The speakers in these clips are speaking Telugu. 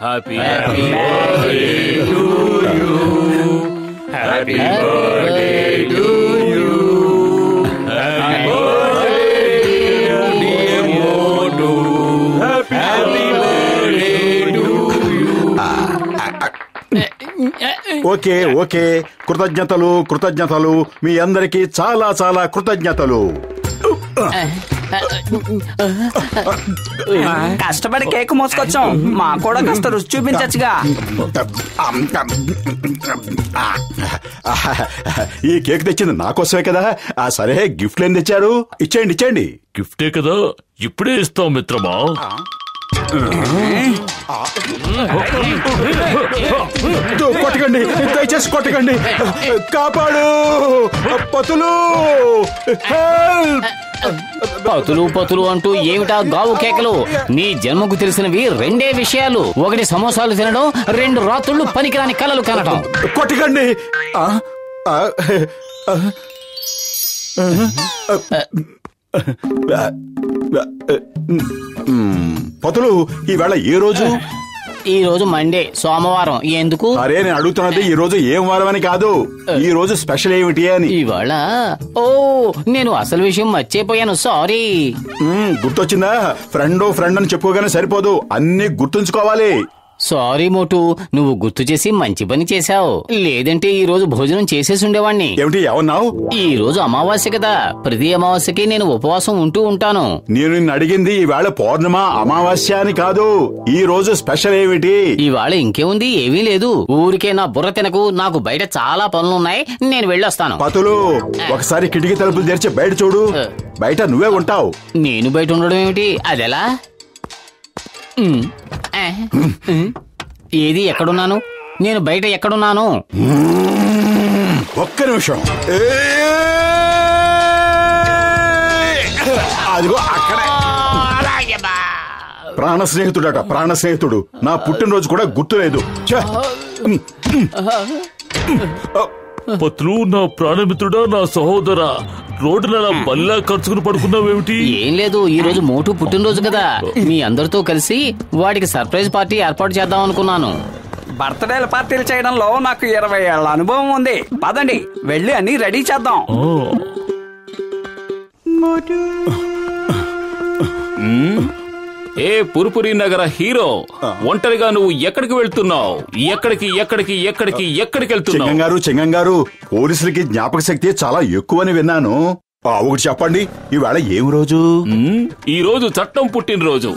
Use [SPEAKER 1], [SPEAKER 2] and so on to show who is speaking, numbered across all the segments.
[SPEAKER 1] Happy birthday to you, happy birthday to you, happy birthday dear Motu, happy birthday to you.
[SPEAKER 2] Okay okay, కృతజ్ఞతలు కృతజ్ఞతలు, మీ అందరికీ చాలా చాలా కృతజ్ఞతలు.
[SPEAKER 3] కష్టపడి కేక్ మోసుకొచ్చాం, మా కూడా కాస్త రుచి చూపించచ్చుగా.
[SPEAKER 2] ఈ కేక్ తెచ్చింది నాకోసమే కదా. సరే, గిఫ్ట్లు ఏం తెచ్చారు? ఇచ్చేయండి ఇచ్చేయండి.
[SPEAKER 1] గిఫ్టే కదా, ఇప్పుడే ఇస్తాం మిత్రమా.
[SPEAKER 2] కొట్టకండి, దయచేసి కొట్టకండి. కాపాడు పతులు,
[SPEAKER 4] పతులు అంటూ ఏమిటా గావు కేకలు? నీ జన్మకు తెలిసినవి రెండే విషయాలు. ఒకటి సమోసాలు తినడం, 2 రాత్రుళ్ళు పనికిరాని కలలు కనడం.
[SPEAKER 2] కొట్టకండి. పతులు, ఈవేళ ఏ రోజు?
[SPEAKER 4] ఈ రోజు మండే, సోమవారం. ఎందుకు?
[SPEAKER 2] అరే, నేను అడుగుతున్నది ఈ రోజు ఏం వారం అని కాదు, ఈ రోజు స్పెషల్ ఏమిటి అని.
[SPEAKER 4] ఇవాళ ఓ, నేను అసలు విషయం మర్చిపోయాను, సారీ.
[SPEAKER 2] గుర్తొచ్చిందా? ఫ్రెండ్ అని చెప్పుకోగానే సరిపోదు, అన్ని గుర్తుంచుకోవాలి.
[SPEAKER 4] సారీ మోటు, నువ్వు గుర్తు చేసి మంచి పని చేశావు. లేదంటే ఈ రోజు భోజనం చేసేసి ఉండేవాణ్ణి.
[SPEAKER 2] ఏమిటి ఏమన్నావు?
[SPEAKER 4] ఈ రోజు అమావాస్య కదా, ప్రతి అమావాస్యకి నేను ఉపవాసం ఉంటూ ఉంటాను.
[SPEAKER 2] నేను నిన్ను అడిగింది ఈవేళ పౌర్ణమ అమావాస్య అని కాదు, ఈ రోజు స్పెషల్ ఏమిటి?
[SPEAKER 4] ఇవాళ ఇంకేముంది, ఏమీ లేదు. ఊరికే నా బుర్ర తినకు, నాకు బయట చాలా పనులున్నాయి, నేను వెళ్ళొస్తాను.
[SPEAKER 2] పతులు, ఒకసారి కిటికీ తలుపులు తెరిచి బయట చూడు. బయట నువ్వే ఉంటావు.
[SPEAKER 4] నేను బయట ఉండడం ఏమిటి? అదెలా? ఏది, ఎక్కడున్నాను నేను? బయట ఎక్కడున్నాను?
[SPEAKER 2] ఒక్క నిమిషం. అదిగో అక్కడే. ప్రాణ స్నేహితుడట, ప్రాణ స్నేహితుడు. నా పుట్టినరోజు కూడా గుర్తులేదు.
[SPEAKER 1] పతులు, నా ప్రాణమిత్రుడా, నా సహోదరా, రోడ్డున బల్లా ఖర్చుకుని పడుకున్నావేమిటి?
[SPEAKER 4] ఏం లేదు, ఈ రోజు మోటు పుట్టినరోజు కదా, మీ అందరితో కలిసి వాడికి సర్ప్రైజ్ పార్టీ ఏర్పాటు చేద్దాం అనుకున్నాను.
[SPEAKER 3] బర్త్డేల పార్టీలు చేయడంలో నాకు 20 ఏళ్ల అనుభవం ఉంది. పదండి, వెళ్ళి అన్ని రెడీ చేద్దాం.
[SPEAKER 1] ఏ పురుపురి నగర హీరో, ఒంటరిగా నువ్వు ఎక్కడికి వెళ్తున్నావు? ఎక్కడికి వెళ్తున్నావు?
[SPEAKER 2] చెంగంగారు, పోలీసులకి జ్ఞాపక శక్తి చాలా ఎక్కువని విన్నాను. ఒకటి చెప్పండి, ఈవేళ ఏం రోజు?
[SPEAKER 1] ఈ రోజు చట్టం పుట్టినరోజు.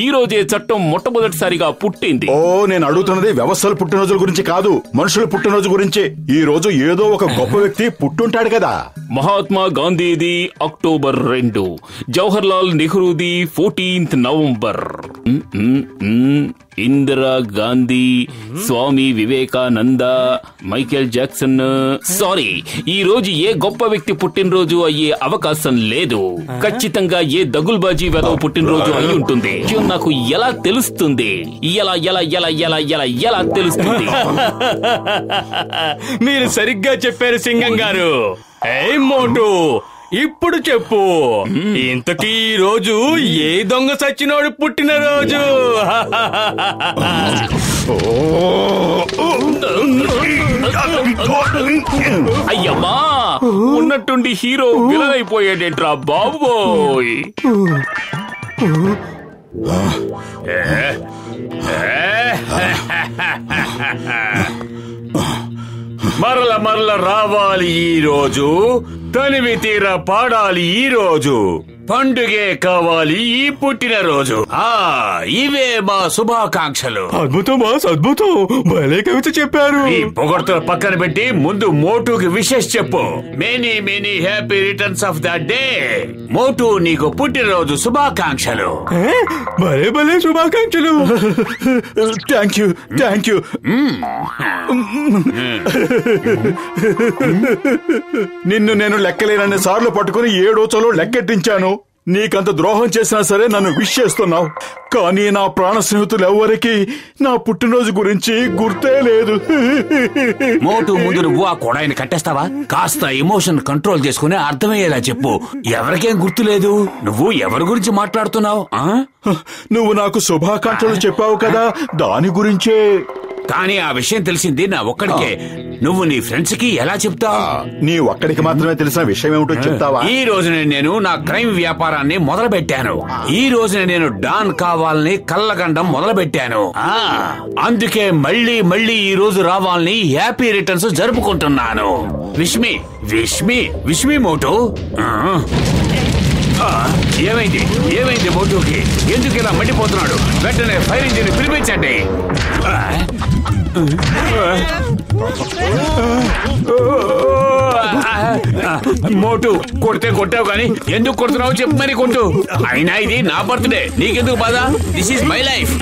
[SPEAKER 1] ఈ రోజే చట్టం మొట్టమొదటిసారిగా పుట్టింది.
[SPEAKER 2] ఓ, నేను అడుగుతున్నది వ్యవస్థల పుట్టినరోజుల గురించి కాదు, మనుషుల పుట్టినరోజు గురించి. ఈ రోజు ఏదో ఒక గొప్ప వ్యక్తి పుట్టుంటాడు కదా.
[SPEAKER 1] మహాత్మా గాంధీది అక్టోబర్ 2, జవహర్ లాల్ నెహ్రూది 14th November, Indira Gandhi, Swami Vivekananda, Michael Jackson. Sorry, ఈ రోజు ఏ గొప్ప వ్యక్తి పుట్టినరోజు అయ్యే అవకాశం లేదు. ఖచ్చితంగా ఏ దగుల్బాజీ వెదవ పుట్టినరోజు అయి ఉంటుంది. నాకు ఎలా తెలుస్తుంది? ఎలా తెలుస్తుంది?
[SPEAKER 5] మీరు సరిగ్గా చెప్పారు సింగం గారు. ఏ మోటు, ఇప్పుడు చెప్పు, ఇంతకీ ఈ రోజు ఏ దొంగ సచ్చినోడు పుట్టినరోజు?
[SPEAKER 1] అయ్యమ్మా, ఉన్నట్టుండి హీరో విలన్ అయిపోయాడేట్రా బాబోయ్.
[SPEAKER 5] మరల రావాలి ఈ రోజు, తనివి తీర పాడాలి ఈ రోజు, పండుగే కావాలి ఈ పుట్టినరోజు. ఇవే మా శుభాకాంక్షలు.
[SPEAKER 6] అద్భుతం బాస్, అద్భుతం, భలే కవిత చెప్పారు.
[SPEAKER 5] ఈ పొగడ్తలు పక్కన పెట్టి ముందు మోటుకి విషెస్ చెప్పు. Many many happy returns of the day. Motu, నీకు పుట్టినరోజు శుభాకాంక్షలు.
[SPEAKER 6] భలే భలే శుభాకాంక్షలు.
[SPEAKER 2] Thank you. నిన్ను నేను లెక్కలేనన్ని సార్లు పట్టుకుని 7 రోజులు లెక్కెట్టించాను. నీకంత ద్రోహం చేసినా సరే నన్ను విష్ చేస్తున్నావు. కానీ నా ప్రాణ స్నేహితులు ఎవరికి నా పుట్టినరోజు గురించి గుర్తే లేదు.
[SPEAKER 7] మోటు, ముందు నువ్వు ఆ కొడాయిని కట్టేస్తావా? కాస్త ఎమోషన్ కంట్రోల్ చేసుకుని అర్థమయ్యేలా చెప్పు. ఎవరికేం గుర్తులేదు. నువ్వు ఎవరి గురించి మాట్లాడుతున్నావు?
[SPEAKER 2] నువ్వు నాకు శుభాకాంక్షలు చెప్పావు కదా, దాని గురించే.
[SPEAKER 7] కానీ ఆ విషయం తెలిసింది నా ఒక్కడికే. నువ్వు నీ ఫ్రెండ్స్ కి ఎలా చెప్తావు?
[SPEAKER 2] నీ ఒక్కడికి మాత్రమే తెలిసిన విషయం ఏమిటో చెప్తావా?
[SPEAKER 7] ఈ రోజునే నేను నా క్రైమ్ వ్యాపారాన్ని మొదలు పెట్టాను. ఈ రోజునే నేను డాన్ కావాలని కళ్ళగండం మొదలు పెట్టాను. అందుకే మళ్ళీ మళ్ళీ ఈ రోజు రావాలని హ్యాపీ రిటర్న్స్ జరుపుకుంటున్నాను. Wish me wish me wish me Motu. ఏమైంది ఏమైంది మోటుకి? ఎందుకు ఇలా మండిపోతున్నాడు? వెంటనే ఫైర్ ఇంజిన్ పిలిపించండి. మోటు, కొడితే కొట్టావు కానీ ఎందుకు కొడుతున్నావు చెప్పు మరి. కొట్టు. అయినా ఇది నా బర్త్డే, నీకెందుకు బాధ? This is my life.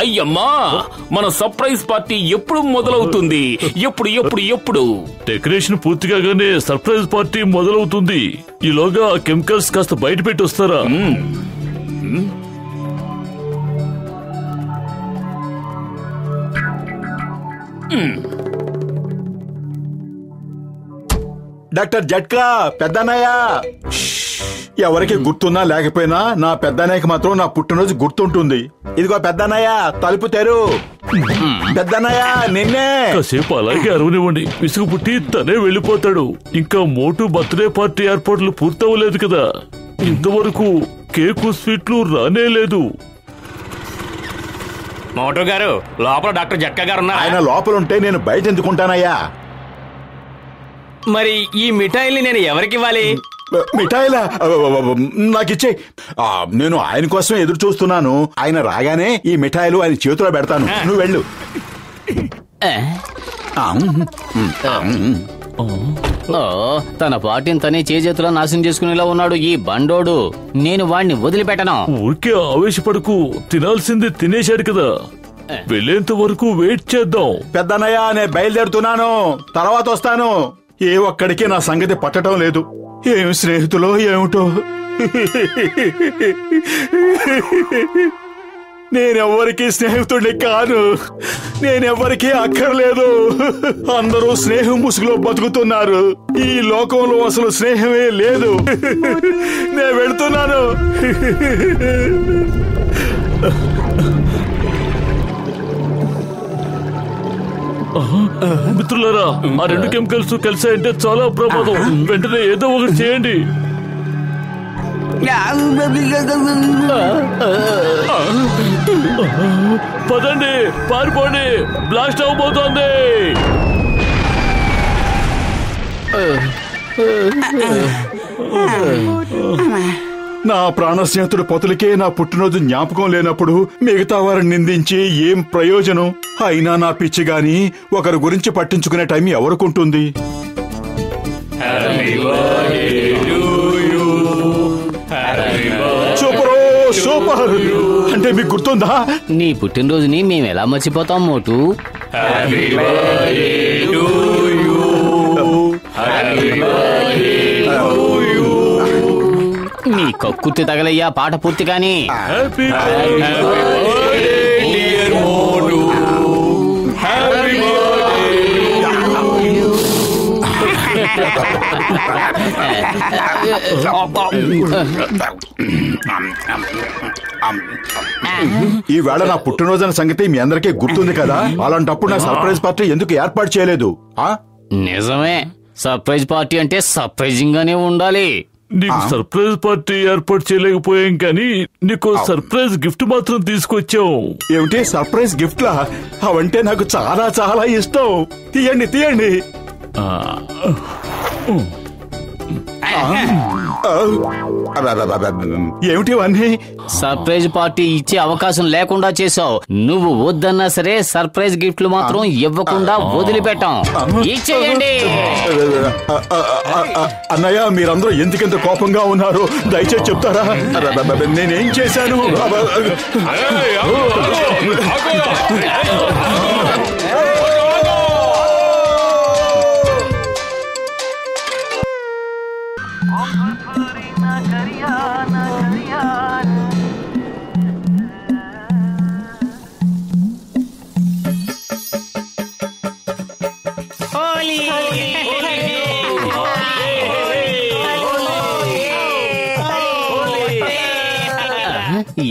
[SPEAKER 1] అయ్యమ్మా, మన సర్ప్రైజ్ పార్టీ ఎప్పుడు మొదలవుతుంది? ఎప్పుడు ఎప్పుడు ఎప్పుడు?
[SPEAKER 6] డెకరేషన్ పూర్తి కాగానే సర్ప్రైజ్ పార్టీ మొదలవుతుంది. ఈలోగా కెమికల్స్ కాస్త బయట పెట్టి వస్తారా?
[SPEAKER 2] డాక్టర్ జట్కా, పెద్దన్నయ్య. ఎవరికి గుర్తున్నా లేకపోయినా నా పెద్దన్నయ్యకి మాత్రం నా పుట్టినరోజు గుర్తుంటుంది. ఇదిగో పెద్దన్నయ్య, తలుపు తెరు. పెద్దన్నయ్య, నిన్నే.
[SPEAKER 6] కాసేపు అలాగే అరవనివ్వండి. విసుగు పుట్టి తనే వెళ్ళిపోతాడు. ఇంకా మోటు బర్త్డే పార్టీ ఏర్పాట్లు పూర్తవలేదు కదా. ఇంతవరకు కేకు స్వీట్లు రానే లేదు.
[SPEAKER 5] మోటు గారు, లోపల డాక్టర్ జట్కా గారు ఉన్నారు.
[SPEAKER 2] ఆయన లోపలుంటే నేను బయట ఎందుకుంటానయ్యా?
[SPEAKER 5] మరి ఈ మిఠాయిల్ని నేను ఎవరికి ఇవ్వాలి?
[SPEAKER 2] మిఠాయిలా? నాకిచ్చే. నేను ఆయన కోసమే ఎదురు చూస్తున్నాను. ఆయన రాగానే ఈ మిఠాయిలు ఆయన చేతిలో పెడతాను. నువ్వు వెళ్ళు.
[SPEAKER 4] తన పార్టీని తనే చేతుల్లో నాశనం చేసుకునేలా ఉన్నాడు ఈ బండోడు. నేను వాణ్ణి వదిలిపెట్టను.
[SPEAKER 6] ఊరికే ఆవేశపడకు. తినాల్సింది తినేశాడు కదా. వెళ్ళేంత వరకు వెయిట్ చేద్దాం.
[SPEAKER 2] పెద్దన్నయ్య, నేను బయలుదేరుతున్నాను. తర్వాత వస్తాను. ఏ ఒక్కడికి నా సంగతి పట్టడం లేదు. ఏమి స్నేహితులో ఏమిటో. నేనెవ్వరికి స్నేహితుడిని కాను. నేనెవ్వరికీ అక్కర్లేదు. అందరూ స్నేహం ముసుగులో బతుకుతున్నారు. ఈ లోకంలో అసలు స్నేహమే లేదు. నేను వెళ్తున్నాను.
[SPEAKER 6] మిత్రులారా, ఆ రెండు కెమికల్స్ కలిసాయంటే చాలా ప్రమాదం. వెంటనే ఏదో ఒకటి చేయండి. పదండి, పారిపోండి. బ్లాస్ట్ అవబోతోంది.
[SPEAKER 2] నా ప్రాణ స్నేహితుడు పొతులకే నా పుట్టినరోజు జ్ఞాపకం లేనప్పుడు మిగతా వారిని నిందించి ఏం ప్రయోజనం? అయినా నా పిచ్చి గాని ఒకరి గురించి పట్టించుకునే టైం ఎవరికుంటుంది? Super super. అంటే మీకు గుర్తుందా?
[SPEAKER 4] నీ పుట్టినరోజుని మేము ఎలా మర్చిపోతాం మోటు? నీ కక్కుర్తి తగలయ్యా పాట పూర్తి కానీ.
[SPEAKER 2] ఈ వేళ నా పుట్టినరోజు అనే సంగతి మీ అందరికీ గుర్తుంది కదా. అలాంటప్పుడు నా సర్ప్రైజ్ పార్టీ ఎందుకు ఏర్పాటు చేయలేదు?
[SPEAKER 4] నిజమే, సర్ప్రైజ్ పార్టీ అంటే సర్ప్రైజింగ్ గానే ఉండాలి.
[SPEAKER 6] నీకు సర్ప్రైజ్ పార్టీ ఏర్పాటు చేయలేకపోయాం కానీ నీకు సర్ప్రైజ్ గిఫ్ట్ మాత్రం తీసుకొచ్చాం.
[SPEAKER 2] ఏమిటి సర్ప్రైజ్ గిఫ్ట్లా? అవంటే నాకు చాలా చాలా ఇష్టం. తీయండి తీయండి. ఏమిటి ఇవన్నీ?
[SPEAKER 4] సర్ప్రైజ్ పార్టీ ఇచ్చే అవకాశం లేకుండా చేసావు. నువ్వు వద్దన్నా సరే సర్ప్రైజ్ గిఫ్ట్లు మాత్రం ఇవ్వకుండా వదిలిపెట్టాం. ఇచ్చేయండి.
[SPEAKER 2] అన్నయ్య, మీరందరూ ఎందుకెంత కోపంగా ఉన్నారు? దయచేసి చెప్తారా? నేనేం చేశాను?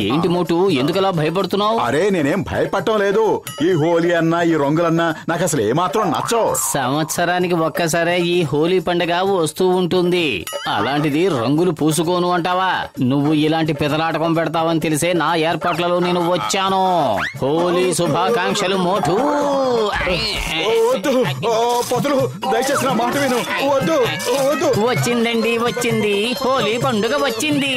[SPEAKER 4] ఏంటి మోటు, ఎందుకలా భయపడుతున్నావు?
[SPEAKER 2] అరే నేనేం భయపడటం లేదు. ఈ హోలీ అన్నా ఈ రంగులన్నా నాకు అసలు ఏమాత్రం నచ్చవు.
[SPEAKER 4] సంవత్సరానికి ఒక్కసారే ఈ హోలీ పండుగ వస్తూ ఉంటుంది. అలాంటిది రంగులు పూసుకోను అంటావా? నువ్వు ఇలాంటి పెదలాటకం పెడతావని తెలిసే నా ఏర్పాట్లలో నేను వచ్చాను. హోలీ శుభాకాంక్షలు మోటు.
[SPEAKER 2] వద్దు పొదలు, దయచేసి నా మాట విను. వద్దు వద్దు.
[SPEAKER 4] వచ్చిందండి, వచ్చింది హోలీ పండుగ వచ్చింది.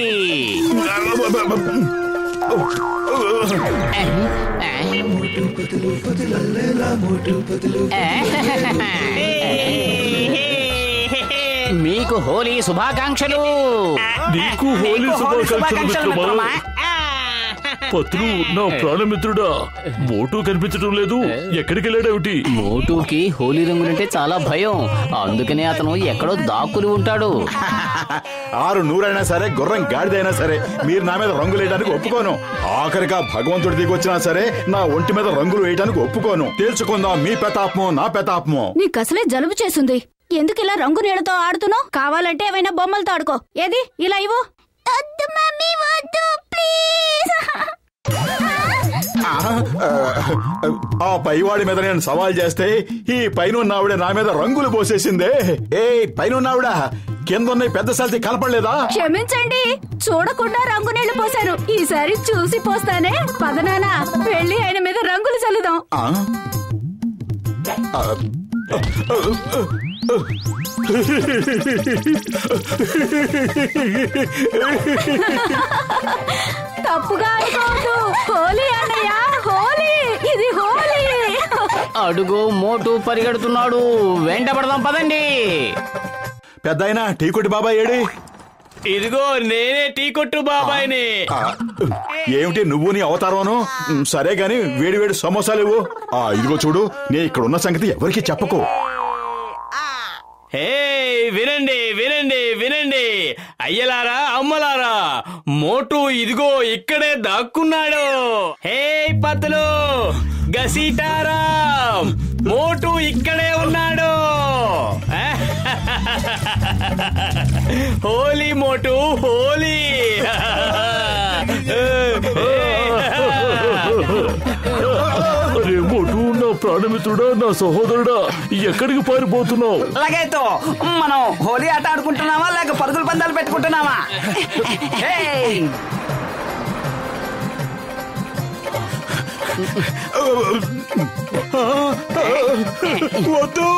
[SPEAKER 4] మీకు హోలీ శుభాకాంక్షలు.
[SPEAKER 6] నీకు హోలీ శుభాకాంక్షలు మిత్రమా. పత్రు, నా ప్రాణమిత్రుడా, మోటు కనిపించడం లేదు. ఎక్కడికి వెళ్ళాడేమిటి?
[SPEAKER 4] మోటుకి హోలీ రంగులంటే చాలా భయం. అందుకనే అతను ఎక్కడో దాక్కుని ఉంటాడు.
[SPEAKER 2] 600 సరే, గుర్రం గాడిదైనా సరే మీరు నా మీద రంగులు వేయడానికి ఒప్పుకోను. ఆఖరిగా భగవంతుడి దిగొచ్చినా సరే నా ఒంటి మీద రంగులు వేయడానికి ఒప్పుకోను. తేల్చుకుందాం మీ పెతాపమో నా పెతాపమో.
[SPEAKER 8] నీకసలే జలుబు చేసింది. ఎందుకు ఇలా రంగు నీడతో ఆడుతున్నావు? కావాలంటే ఏమైనా బొమ్మలతో ఆడుకో. ఏది ఇలా ఇవ్వు. వద్దు మమ్మీ, వద్దు ప్లీజ్.
[SPEAKER 2] ఆ పైవాడి మీద నేను సవాల్ చేస్తే ఈ పైన ఆవిడ నా మీద రంగులు పోసేసిందే. ఏ పైన కింద పెద్ద సల్తి కనపడలేదా?
[SPEAKER 8] క్షమించండి, చూడకుండా రంగు నీళ్లు పోసాను. ఈసారి చూసి పోస్తానే. పదనానా, వెళ్ళి ఆయన మీద రంగులు చల్లుదాం. తప్పుగా అనుకోవద్దు. హోలీ అన్నయ్య, హోలీ, ఇది హోలీ.
[SPEAKER 4] అడుగు, మోటు పరిగెడుతున్నాడు. వెంటపడదాం పదండి.
[SPEAKER 2] పెద్దాయన టీ కొట్టి బాబాయ్ ఏడి?
[SPEAKER 5] ఇదిగో నేనే టీ కొట్టు బాబాయిని.
[SPEAKER 2] ఏమిటి నువ్వు నీ అవతారమును? సరే గాని వేడి వేడి సమోసాలు ఇవ్వు. ఇదిగో చూడు, నే ఇక్కడ ఉన్న సంగతి ఎవరికి చెప్పకు.
[SPEAKER 5] హే, వినండి వినండి వినండి, అయ్యలారా అమ్మలారా, మోటు ఇదిగో ఇక్కడే దాక్కున్నాడు. హే పత్తులు, గసీటారాం, మోటు ఇక్కడే ఉన్నాడు. హోలీ మోటు, హోలీ.
[SPEAKER 6] అరే మోటు, నా ప్రాణమిత్రుడా, నా సహోదరుడా, ఎక్కడికి పారిపోతున్నావు?
[SPEAKER 3] అలాగైతే మనం హోలీ ఆట ఆడుకుంటున్నావా లేక పరుగుల పందాలు పెట్టుకుంటున్నావా?
[SPEAKER 2] వద్దు.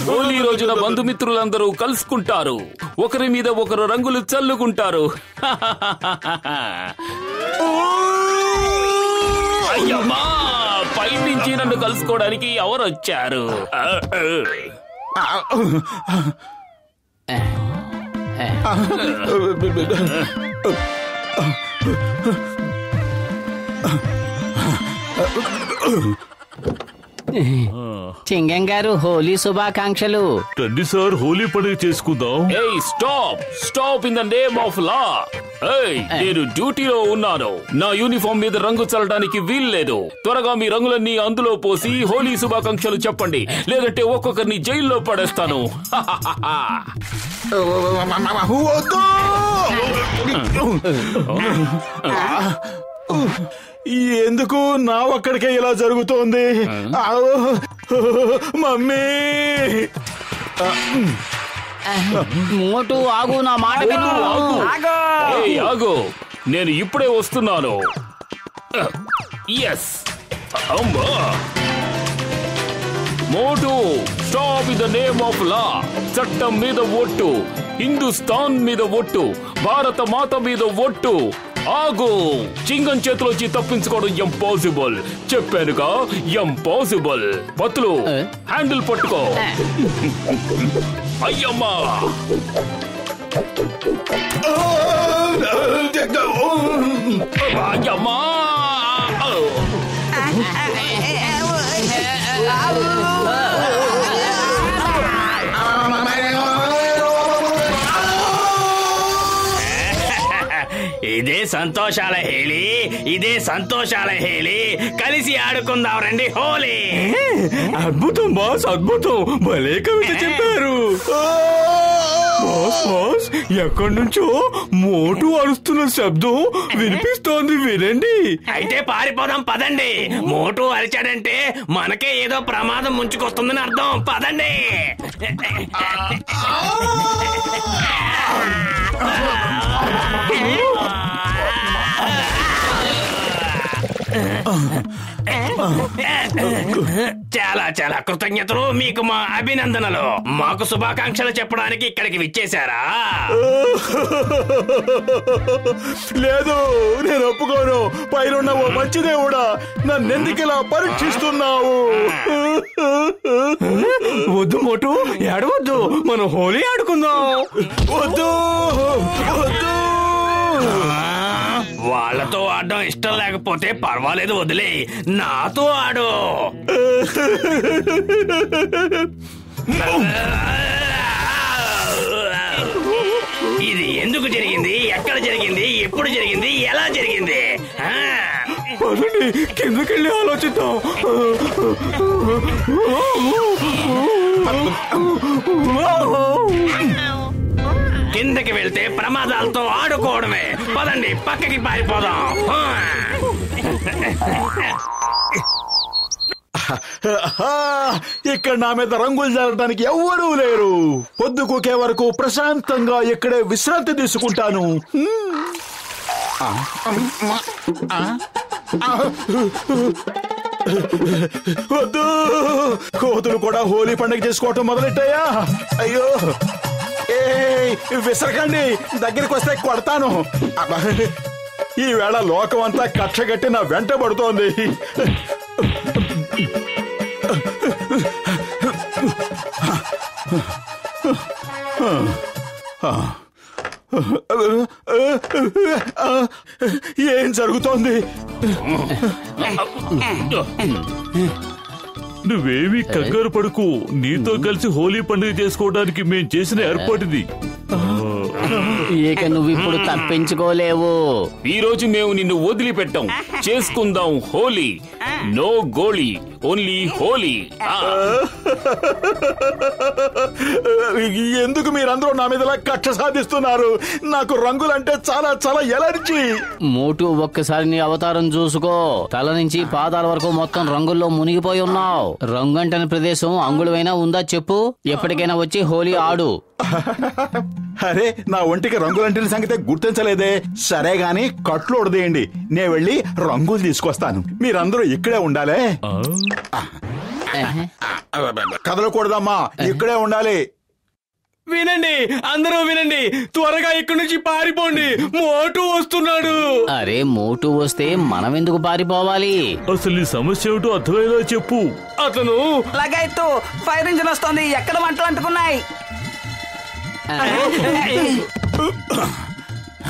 [SPEAKER 1] హోలీ రోజున బంధుమిత్రులందరూ కలుసుకుంటారు. ఒకరి మీద ఒకరు రంగులు చల్లుకుంటారు. అయ్యమ్మా, పైనుంచి నన్ను కలుసుకోవడానికి ఎవరు వచ్చారు?
[SPEAKER 4] చింగం గారు, హోలీ శుభాకాంక్షలు.
[SPEAKER 6] రండి సార్, హోలీ పండుగ చేసుకుందాం.
[SPEAKER 1] ఏయ్, stop stop in the name of లా. ఏయ్, నేను డ్యూటీలో ఉన్నాను. నా యూనిఫామ్ మీద రంగు చల్లడానికి వీల్లేదు. త్వరగా మీ రంగులన్నీ అందులో పోసి హోలీ శుభాకాంక్షలు చెప్పండి, లేదంటే ఒక్కొక్కరిని జైల్లో పడేస్తాను.
[SPEAKER 2] వద్దు. ఎందుకు నా ఒక్కడికే ఇలా జరుగుతోంది? మమ్మీ.
[SPEAKER 4] మోటు ఆగు, నా మాట విను.
[SPEAKER 1] ఏయ్, ఆగు, నేను ఇప్పుడే వస్తున్నాను. ఎస్ అమ్మా. Motu, stop in the name of law. చట్టం మీద ఒట్టు, హిందుస్థాన్ మీద ఒట్టు, భారత మాత మీద ఒట్టు. ఆగు, చింగం చేతిలోంచి తప్పించుకోవడం ఇంపాసిబుల్. చెప్పానుగా, ఇంపాసిబుల్. పత్తులు, హ్యాండిల్ పట్టుకో. అయ్యమ్మా. అయ్యమ్మా.
[SPEAKER 5] ఇదే సంతోషాల హేళి, ఇదే సంతోషాల హేళి. కలిసి ఆడుకుందాం రండి హోలీ. అద్భుతం బాస్, అద్భుతం. భలే కవిత చెప్పారు. బాస్ బాస్, ఎక్కడి నుంచో మోటు అరుస్తున్న శబ్దం వినిపిస్తోంది, వినండి. అయితే పారిపోదాం పదండి. మోటు అరిచాడంటే మనకే ఏదో ప్రమాదం ముంచుకొస్తుందని అర్థం. పదండి. చాలా చాలా కృతజ్ఞతలు. మీకు మా అభినందనలు. మాకు శుభాకాంక్షలు చెప్పడానికి ఇక్కడికి విచ్చేశారా?
[SPEAKER 2] లేదు, నేను ఒప్పుకోను. పైన ఓ మంచి దేవుడా, నన్నెందుకు ఇలా పరీక్షిస్తున్నావు?
[SPEAKER 5] వద్దు మోటు, ఏడవద్దు. మనం హోలీ ఆడుకుందాం.
[SPEAKER 2] వద్దు వద్దు.
[SPEAKER 5] వాళ్ళతో ఆడడం ఇష్టం లేకపోతే పర్వాలేదు, వదిలే. నాతో ఆడు. ఇది ఎందుకు జరిగింది, ఎక్కడ జరిగింది, ఎప్పుడు జరిగింది, ఎలా జరిగింది? పదండి కిందకెళ్ళి ఆలోచిద్దాం. కిందకి వెళ్తే ప్రమాదాలతో ఆడుకోవడమే. పదండి పక్కకి పారిపోదాం.
[SPEAKER 2] ఇక్కడ నా మీద రంగులు జరగడానికి ఎవ్వరూ లేరు. పొద్దుకోకే వరకు ప్రశాంతంగా ఇక్కడే విశ్రాంతి తీసుకుంటాను. వద్దు, కోతులు కూడా హోలీ పండుగ చేసుకోవటం మొదలెట్టాయా? అయ్యో, ఏ విసరకండి, దగ్గరికి వస్తే కొడతాను. ఈవేళ లోకం అంతా కక్షగట్టి నా వెంట పడుతోంది. ఏం జరుగుతోంది?
[SPEAKER 6] నువ్వేమీ కంగారు పడుకు. నీతో కలిసి హోలీ పండుగ చేసుకోవడానికి మేం చేసిన ఏర్పాటుది.
[SPEAKER 4] ఇక నువ్వు ఇప్పుడు తప్పించుకోలేవు.
[SPEAKER 1] ఈ రోజు మేము నిన్ను వదిలిపెట్టాం. చేసుకుందాం హోలీ. నో గోళీ, ఓన్లీ హోలీ.
[SPEAKER 2] ఎందుకు మీరందరూ నా మీద కక్ష సాధిస్తున్నారు? నాకు రంగులంటే చాలా చాలా ఎలర్జీ.
[SPEAKER 4] మోటు, ఒక్కసారి నీ అవతారం చూసుకో. తల నుంచి పాదాల వరకు మొత్తం రంగుల్లో మునిగిపోయి ఉన్నావు. రంగంటని ప్రదేశం అంగుళమైనా ఉందా చెప్పు? ఎప్పటికైనా వచ్చి హోలీ ఆడు.
[SPEAKER 2] అరే, నా ఒంటికి రంగులంటిన సంగతే గుర్తించలేదే. సరే గాని కట్లు ఉడదేయండి, నే వెళ్ళి రంగులు తీసుకొస్తాను. మీరందరూ ఇక్కడే ఉండాలే. కదలకూడదమ్మా, ఇక్కడే ఉండాలి.
[SPEAKER 5] వినండి, అందరూ వినండి. త్వరగా ఇక్కడి నుంచి పారిపోండి. మోటు వస్తున్నాడు.
[SPEAKER 4] అరే, మోటు వస్తే మనం ఎందుకు పారిపోవాలి?
[SPEAKER 6] అసలు ఈ సమస్య ఏమిటో అర్థమయ్యేలా చెప్పు.
[SPEAKER 5] అతను
[SPEAKER 3] లగాయత్తు, ఫైర్ ఇంజిన్ వస్తుంది. ఎక్కడ మంటలు అంటుకున్నాయి?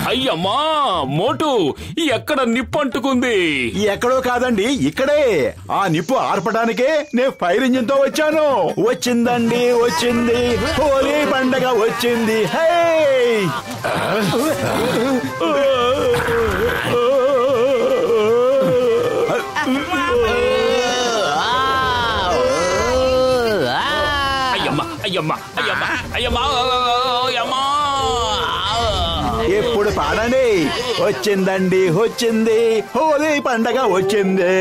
[SPEAKER 1] అయ్యమ్మా, మోటు, ఎక్కడ నిప్పు అంటుకుంది?
[SPEAKER 2] ఎక్కడో కాదండి, ఇక్కడే. ఆ నిప్పు ఆర్పడానికే నేను ఫైర్ ఇంజిన్ తో వచ్చాను. వచ్చిందండి, వచ్చింది. హోలీ పండగ వచ్చింది. హే,
[SPEAKER 1] అయ్యమ్మా, అయ్యమ్మా, అయ్యమ్మా, అయ్యమ్మా, అయ్యమ్మా.
[SPEAKER 2] ఎప్పుడు పాడండి. వచ్చిందండి, వచ్చింది. హోలీ పండగ వచ్చింది.